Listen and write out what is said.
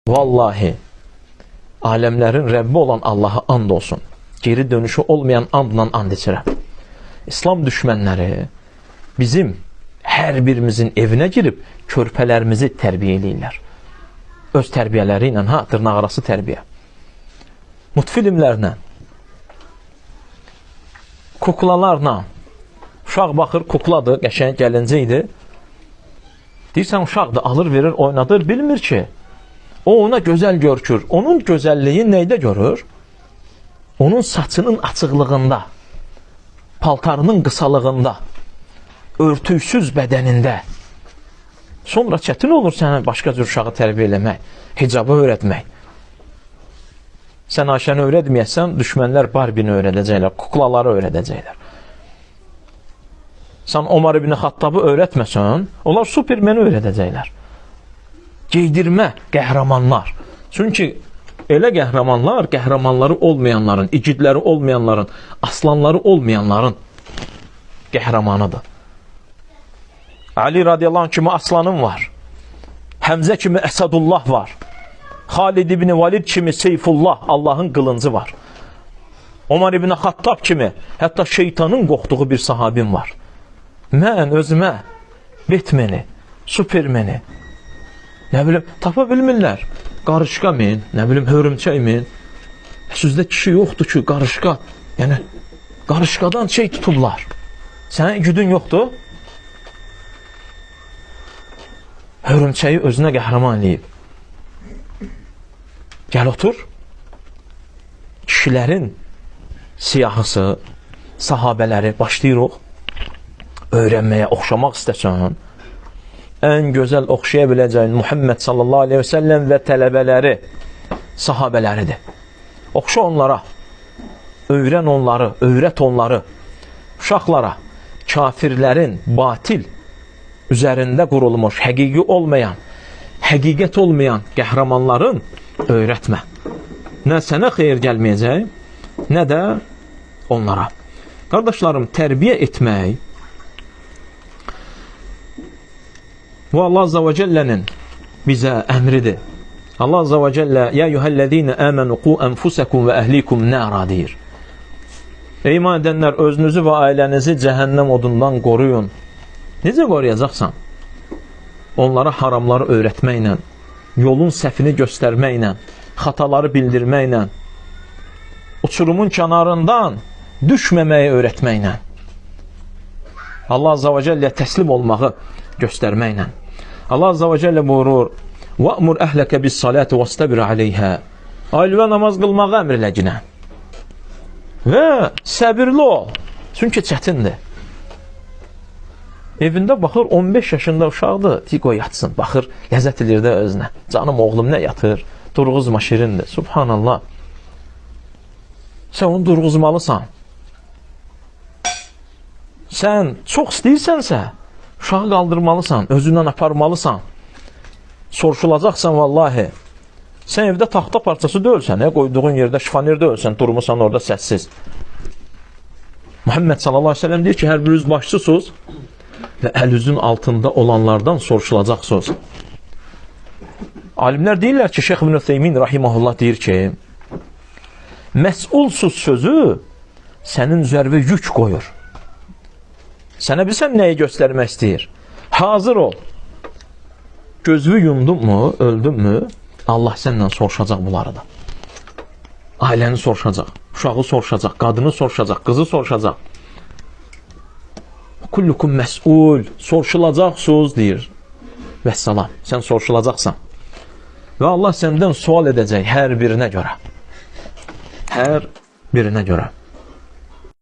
Vallahi alemlerin Rabbi olan Allah'a and olsun. Geri dönüşü olmayan andla and içirəm. İslam düşmənləri bizim hər birimizin evinə girib körpələrimizi tərbiyə edirlər. Öz tərbiyələri ilə, dırnaq arası tərbiyə. Multfilmlərlə, kuklalarla, uşaq baxır, kukladır, qəşəng gəlincə deyirsən uşaqdır, alır verir, oynadır, bilmir ki, o ona gözəl görkür. Onun gözəlliyi neydə görür? Onun saçının açıqlığında, paltarının qısalığında, örtüksüz bədənində. Sonra çətin olur sənə başqa cür uşağı tərbiyə eləmək, hicabı öyrətmək. Sən Ayşəni öyrətməyəsən, düşmənlər Barbini öyrədəcəklər, kuklaları öyrədəcəklər. Sən Omar ibn Xattabı öyrətməsən, onlar Supermeni öyrədəcəklər. Geydirmə qəhrəmanlar. Çünki elə qəhrəmanlar, qəhrəmanları olmayanların, igidləri olmayanların, aslanları olmayanların qəhrəmanıdır. Ali radiyallahu anh kimi aslanım var. Həmzə kimi Əsədullah var. Xalid ibn Valid kimi Seyfullah, Allahın qılıncı var. Omar ibn Xattab kimi, hətta şeytanın qorxduğu bir sahabim var. Mən özümə Batman'i, Superman'i, nə bilim, tapa bilmirlər. Qarışqa min, nə bilim, hörümçək min. Sözdə kişi yoxdur ki, qarışqa. Yəni, qarışqadan şey tutublar. Sənin güdün yoxdur. Hörümçəyi özünə qəhrəman eləyib. Gəl otur. Kişilərin siyahısı, sahabələri başlayırıq. Öyrənməyə, oxşamaq istəsən, ən gözəl oxşaya biləcəyin Muhammed sallallahu aleyhi ve sellem və tələbələri, sahabələridir. Oxşa onlara, öyrən onları, öyrət onları, uşaqlara, kafirlərin batil üzərində qurulmuş, həqiqi olmayan, həqiqət olmayan qəhrəmanların öyrətmə. Nə sənə xeyir gəlməyəcək, nə də onlara. Qardaşlarım, tərbiyə etmək bu Allah Azza və Cəllənin bizə əmridir. Allah Azza və Cəllə ya eyyuhəl-ləzīnə əmənu qu ənfusəkum və əhlikum nəra deyir. Ey iman edənlər, özünüzü və ailənizi cəhənnəm odundan qoruyun. Necə qoruyacaqsan? Onlara haramları öyrətməklə, yolun səhvini göstərməklə, xataları bildirməklə, uçurumun kənarından düşməməyi öyrətməklə, Allah Azza və Cəllə təslim olmağı göstərməklə. Allah Azza və Cəllə buyurur: "Və'mur əhləkə bis-salati vəstabir aleyhə." Ailəyə namaz qılmağı əmr elə ginə. Və səbirli ol. Çünki çətindir. Evində baxır 15 yaşında uşaqdır, qoy yatsın. Baxır, ləzzət edir də özünə. Canım oğlum nə yatır? Durğuzma şirindir. Subhanallah. Sən onu durğuzmalısan. Sən çox istəyirsənsə, uşağı qaldırmalısan, özündən aparmalısan. Soruşulacaqsan vallahi. Sən evdə taxta parçası döyülsən, qoyduğun yerdə şifaner döyülsən, durmusan orada səssiz. Muhammed sallallahu aleyhi ve sellem deyir ki, hər biriniz başçısınız və əl-üzün altında olanlardan soruşulacaqsınız. Alimlər deyirlər ki, Şeyx İbn Ütheymin rahimehullah deyir ki, məsulsuz sözü sənin üzərinə yük qoyur. Sənə bilsən nəyi göstərmək istəyir? Hazır ol. Gözünü yumdun mu, öldün mü? Allah səndən soruşacaq bunları da. Ailəni soruşacaq, uşağı soruşacaq, qadını soruşacaq, qızı soruşacaq. Kullukum məsul, soruşulacaqsınız deyir. Vəssalam, sən soruşulacaqsan. Və Allah səndən sual edəcək hər birinə görə. Hər birinə görə.